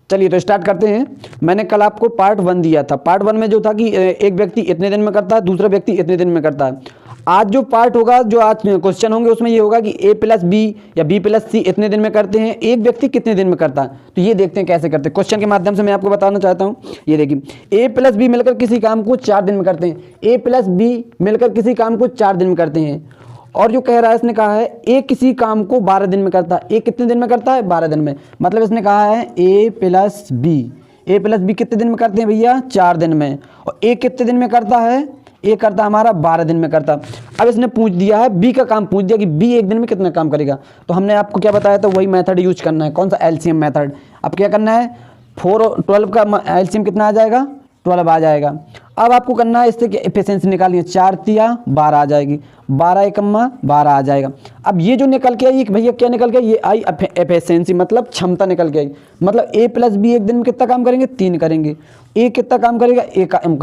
चलिए तो स्टार्ट करते हैं। मैंने कल आपको पार्ट 1 दिया था। पार्ट 1 में जो था कि एक व्यक्ति इतने दिन में करता है, दूसरा व्यक्ति इतने दिन में करता है। आज जो पार्ट होगा, जो आज क्वेश्चन होंगे, उसमें ये होगा कि ए प्लस बी या बी प्लस सी इतने दिन में करते हैं, एक व्यक्ति कितने दिन में करता है। तो ये देखते हैं कैसे करते हैं। क्वेश्चन के माध्यम से मैं आपको बताना चाहता हूँ। ये देखिए, ए प्लस बी मिलकर किसी काम को 4 दिन में करते हैं। ए प्लस बी मिलकर किसी काम को 4 दिन में करते हैं। और जो कह रहा है, इसने कहा है ए किसी काम को 12 दिन में करता है। ए कितने दिन में करता है? 12 दिन में। मतलब इसने कहा है ए प्लस बी कितने दिन में करते हैं भैया? 4 दिन में। और ए कितने दिन में करता है? ए करता है हमारा 12 दिन में करता। अब इसने पूछ दिया है बी का काम, पूछ दिया कि बी एक दिन में कितना काम करेगा। तो हमने आपको क्या बताया था, वही मेथड यूज करना है। कौन सा? LCM method. अब क्या करना है, 4 और 12 का एलसीएम कितना आ जाएगा? 12 आ जाएगा। अब आपको करना है इससे एफिशिएंसी निकालिए। 4 तिया 12 आ जाएगी, 12 एकम्मा 12 आ जाएगा। अब ये जो निकल के आई भैया, क्या निकल के? ये आई एफिशिएंसी, मतलब क्षमता निकल के आई। मतलब ए प्लस बी एक दिन में कितना काम करेंगे? 3 करेंगे। ए कितना काम करेगा? एक काम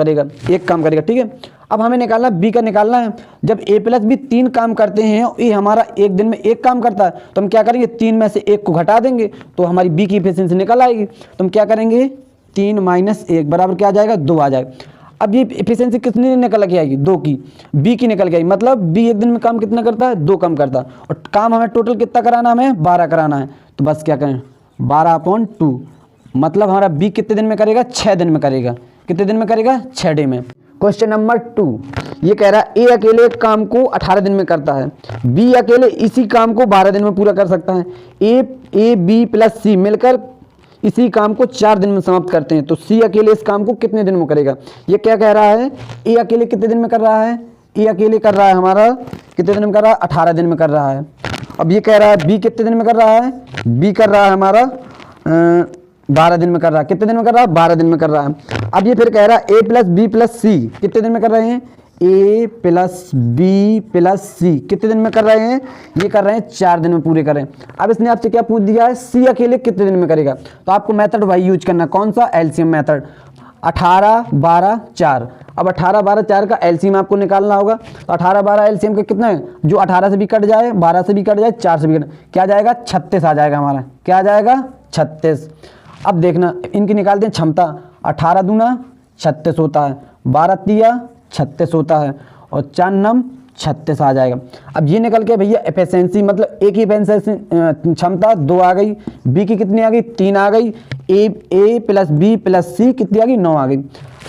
करेगा। ठीक है। अब हमें निकालना बी का निकालना है। जब ए प्लस बी 3 काम करते हैं, ये हमारा एक दिन में 1 काम करता है, तो हम क्या करेंगे? 3 में से 1 को घटा देंगे तो हमारी बी की एफिशिएंसी निकल आएगी। तो हम क्या करेंगे? 3 - 1 बराबर क्या आ जाएगा? 2 आ जाएगा। अब ये एफिशिएंसी कितनी निकल के आएगी? 2 की, बी की निकल के आई। मतलब बी एक दिन में काम कितना करता है? 2 काम करता है। और काम हमें टोटल कितना कराना है? हमें 12 कराना है। तो बस क्या करें, 12/2। मतलब हमारा बी कितने दिन में करेगा? 6 दिन में करेगा। कितने दिन में करेगा? 6 डे में। क्वेश्चन नंबर 2 ये कह रहा है ए अकेले एक काम को 18 दिन में करता है, बी अकेले इसी काम को 12 दिन में पूरा कर सकता है। ए बी प्लस सी मिलकर इसी काम को 4 दिन में समाप्त करते हैं, तो सी अकेले इस काम को कितने दिन में करेगा? ये क्या कह रहा है? ए अकेले कितने दिन में कर रहा है? ए अकेले कर रहा है हमारा कितने दिन में कर रहा है? 18 दिन में कर रहा है। अब ये कह रहा है बी कितने दिन में कर रहा है? बी कर रहा है हमारा 12 दिन में कर रहा है। कितने दिन में कर रहा है? 12 दिन में कर रहा है। अब ये फिर कह रहा है ए प्लस बी प्लस सी कितने दिन में कर रहे हैं? ए प्लस बी प्लस सी कितने दिन में कर रहे हैं? ये कर रहे हैं 4 दिन में पूरे करें। अब इसने आपसे क्या पूछ दिया है? सी अकेले कितने दिन में करेगा? तो आपको मेथड वही यूज करना। कौन सा? LCM method. 18 12 4। अब 18 12 4 का एलसीएम आपको निकालना होगा। तो 18 12 एलसीएम का कितना है? जो 18 से भी कट जाए, 12 से भी कट जाए, 4 से भी कट, क्या जाएगा? 36 आ जाएगा हमारा। क्या आ जाएगा? 36। अब देखना, इनकी निकालते हैं क्षमता। 18 दूना 36 होता है, 12 तिया 36 होता है, और 4 नम 36 आ जाएगा। अब ये निकल के भैया एफिशिएंसी, मतलब ए की एफिशिएंसी क्षमता 2 आ गई, बी की कितनी आ गई? 3 आ गई, ए प्लस बी प्लस सी कितनी आ गई? 9 आ गई।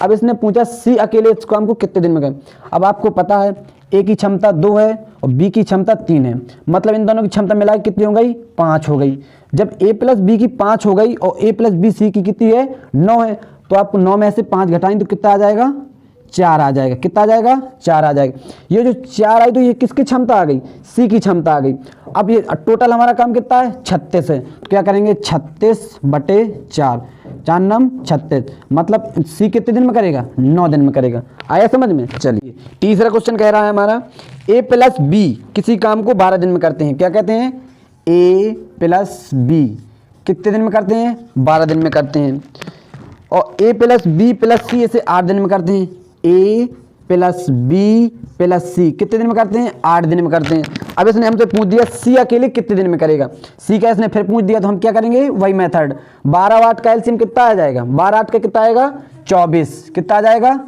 अब इसने पूछा सी अकेले इस काम को कितने दिन में करे? अब आपको पता है ए की क्षमता 2 है और बी की क्षमता 3 है, मतलब इन दोनों की क्षमता मिला के कितनी हो गई? 5 हो गई। जब ए प्लस बी की 5 हो गई और ए प्लस बी सी की कितनी है? 9 है, तो आपको 9 में से 5 घटाएं तो कितना आ जाएगा? 4 आ जाएगा। कितना आ जाएगा? 4 आ जाएगा। ये जो 4 आई तो ये किसकी क्षमता आ गई? सी की क्षमता आ गई। अब ये टोटल हमारा काम कितना है? 36 है, तो क्या करेंगे? 36/4, 4 नम 36, मतलब सी कितने दिन में करेगा? 9 दिन में करेगा। आया समझ में? चलिए तीसरा क्वेश्चन कह रहा है हमारा ए प्लस बी किसी काम को 12 दिन में करते हैं। क्या कहते हैं? ए प्लस बी कितने दिन में करते हैं? 12 दिन में करते हैं। और ए प्लस बी प्लस सी इसे 8 दिन में करते हैं। ए प्लस बी प्लस सी कितने दिन में करते हैं? 8 दिन में करते हैं। अब इसने हमसे पूछ दिया सी अकेले कितने दिन में करेगा? सी का इसने फिर पूछ दिया, तो हम क्या करेंगे? वही मेथड। 12 8 का एलसीएम कितना आ जाएगा? 12 8 का कितना आएगा? 24। कितना आ जाएगा?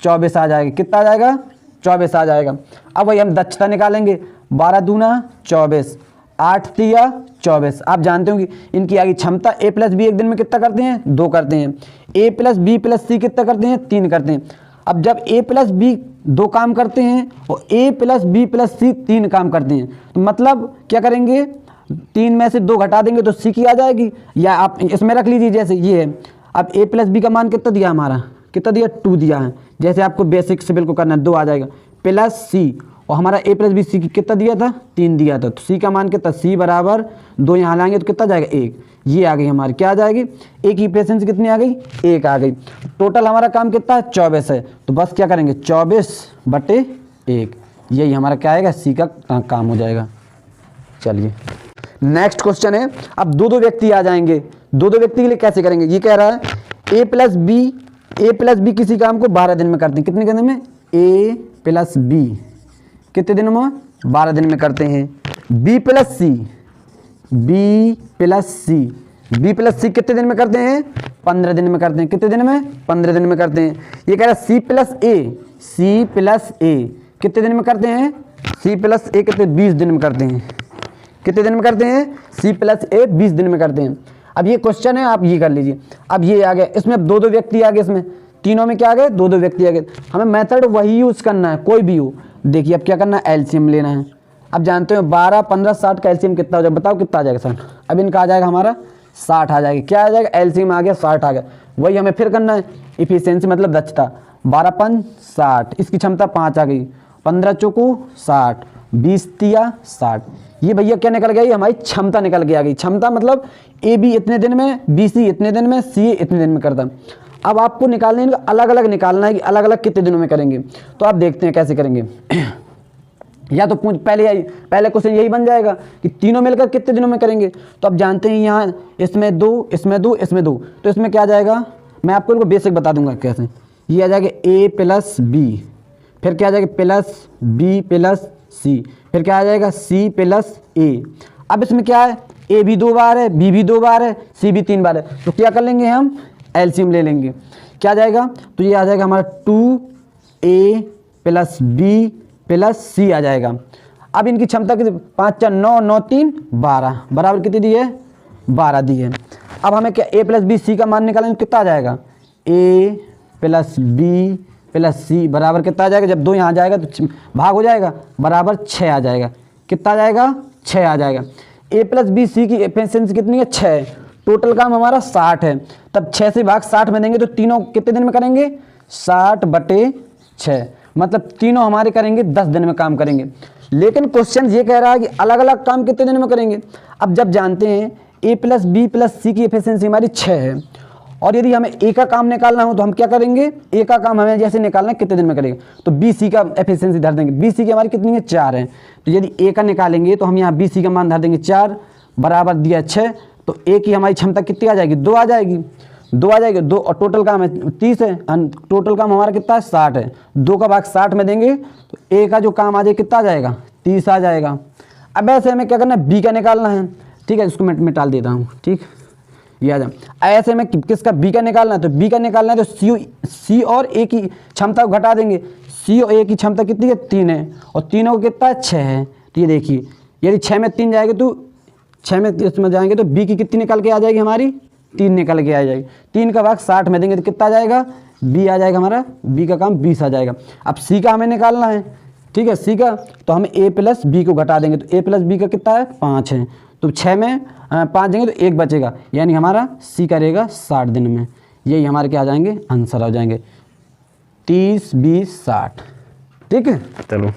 24 आ जाएगा। कितना आ जाएगा? 24 आ जाएगा। अब वही हम दक्षता निकालेंगे। 12 दूना 24, 8 तिया 24। आप जानते हो कि इनकी आगे क्षमता ए प्लस बी एक दिन में कितना करते हैं? 2 करते हैं। ए प्लस बी प्लस सी कितना करते हैं? 3 करते हैं। अब जब ए प्लस बी 2 काम करते हैं और ए प्लस बी प्लस सी 3 काम करते हैं, तो मतलब क्या करेंगे? 3 में से 2 घटा देंगे तो सी की आ जाएगी, या आप इसमें रख लीजिए जैसे ये है। अब ए प्लस बी का मान कितना दिया हमारा? कितना दिया? 2 दिया है। जैसे आपको बेसिक सिविल को करना है, 2 आ जाएगा प्लस सी, और हमारा ए प्लस बी सी की कितना दिया था? 3 दिया था। तो सी का मान कितना? सी बराबर 2 यहाँ लाएंगे तो कितना जाएगा? 1। ये आ गई हमारी, क्या आ जाएगी? ए की एफिशिएंसी कितनी आ गई? 1 आ गई। टोटल हमारा काम कितना है? 24 है, तो बस क्या करेंगे? 24/1, यही हमारा क्या आएगा? सी का काम हो जाएगा। चलिए नेक्स्ट क्वेश्चन है। अब 2 व्यक्ति आ जाएंगे। 2 व्यक्ति के लिए कैसे करेंगे? ये कह रहा है ए प्लस बी किसी काम को 12 दिन में करते हैं। कितने दिन में? ए प्लस बी कितने दिन में? 12 दिन में करते हैं। B plus C B plus C कितने दिन में करते हैं? 15 दिन में करते हैं। कितने दिन में? 15 दिन में करते हैं। ये कह रहा है सी प्लस ए कितने दिन में करते हैं? सी प्लस ए कितने? 20 दिन में करते हैं। कितने दिन में करते हैं? सी प्लस ए 20 दिन में करते हैं। अब ये क्वेश्चन है, आप ये कर लीजिए। अब ये आ गया, इसमें अब 2 व्यक्ति आ गए, इसमें तीनों में क्या आ गए? 2 व्यक्ति आ गए। हमें मेथड वही यूज़ करना है, कोई भी हो। देखिए अब क्या करना है, एलसीएम लेना है। अब जानते हो 12, 15, 60 का एलसीएम कितना हो जाएगा? बताओ कितना आ जाएगा सर? अब इनका आ जाएगा हमारा 60 आ जाएगा। क्या आ जाएगा? एलसीएम आ गया 60 आ गया। वही हमें फिर करना है, इफिशियंसी मतलब दक्षता। 12 5 60, इसकी क्षमता 5 आ गई। 15 चौको 60, 20 तिया 60। ये भैया क्या निकल गया? ये हमारी क्षमता निकल के आ गई। क्षमता मतलब ए बी इतने दिन में, बी सी इतने दिन में, सी इतने दिन में करता। अब आपको निकालने इनका अलग अलग निकालना है कि अलग अलग कितने दिनों में करेंगे। तो आप देखते हैं कैसे करेंगे। या तो पहले क्वेश्चन यही बन जाएगा कि तीनों मिलकर कितने दिनों में करेंगे। तो आप जानते हैं यहाँ इसमें 2, इसमें 2, इसमें 2, तो इसमें क्या आ जाएगा? मैं आपको इनको बेसिक बता दूंगा कैसे। ये आ जाएगा ए प्लस बी, फिर क्या आ जाएगा? प्लस बी प्लस सी, फिर क्या आ जाएगा? सी प्लस ए। अब इसमें क्या है? ए भी 2 बार है, बी भी 2 बार है, सी भी 3 बार है। तो क्या कर लेंगे हम? एलसीएम ले लेंगे। क्या आ जाएगा? तो ये आ जाएगा हमारा 2a प्लस बी प्लस सी आ जाएगा। अब इनकी क्षमता कितनी? 5 4 9, 9 3 12, बराबर कितनी दी है? 12 दी है। अब हमें क्या ए प्लस बी सी का मान निकालेंगे, कितना आ जाएगा? ए प्लस बी प्लस सी बराबर कितना आ जाएगा? जब 2 यहाँ जाएगा तो भाग हो जाएगा, बराबर 6 आ जाएगा। कितना आ जाएगा? 6 आ जाएगा। ए प्लस बी सी की एफिशिएंसी कितनी है? 6। टोटल काम हमारा 60 है। तब 6 से भाग 60 में देंगे तो तीनों कितने दिन में करेंगे? 60/6, मतलब तीनों हमारे करेंगे 10 दिन में काम करेंगे। लेकिन क्वेश्चन ये कह रहा है कि अलग अलग काम कितने दिन में करेंगे। अब जब जानते हैं ए प्लस बी प्लस सी की एफिशिएंसी हमारी 6 है, और यदि हमें ए का काम निकालना हो तो हम क्या करेंगे? ए का काम हमें जैसे निकालना है कितने दिन में करेंगे, तो बी सी का एफिशिएंसी धर देंगे। बी सी की हमारी कितनी है? 4 है। तो यदि ए का निकालेंगे तो हम यहाँ बी सी का मान धर देंगे 4, बराबर दिया 6। तो ए की हमारी क्षमता कितनी आ जाएगी? 2 आ जाएगी। 2 आ जाएगी, 2, और टोटल काम है 30 है। टोटल काम हमारा कितना है? 60 है। 2 का भाग 60 में देंगे तो ए का जो काम आ जाए कितना आ जाएगा? 30 आ जाएगा। अब ऐसे हमें क्या करना है? बी का निकालना है। ठीक है, इसको मैं मिटा देता हूँ। ठीक, ये आ जाए। ऐसे में किसका? बी का निकालना है। तो बी का निकालना है तो सी और ए की क्षमता को घटा देंगे। सी और ए की क्षमता कितनी है? 3 है, और तीनों को कितना है? 6 है। तो ये देखिए, यदि 6 में 3 जाएंगे तो 6 में इसमें जाएंगे तो बी की कितनी निकल के आ जाएगी? हमारी 3 निकल के आ जाएगी। 3 का भाग 60 में देंगे तो कितना आ जाएगा? बी आ जाएगा हमारा, बी का काम 20 आ जाएगा। अब सी का हमें निकालना है। ठीक है, सी का तो हमें ए प्लस बी को घटा देंगे तो ए प्लस बी का कितना है? 5 है। तो 6 में 5 देंगे तो 1 बचेगा, यानी हमारा सी करेगा 60 दिन में। यही हमारे क्या आ जाएंगे? आंसर आ जाएंगे 30 20 60। ठीक है, चलो।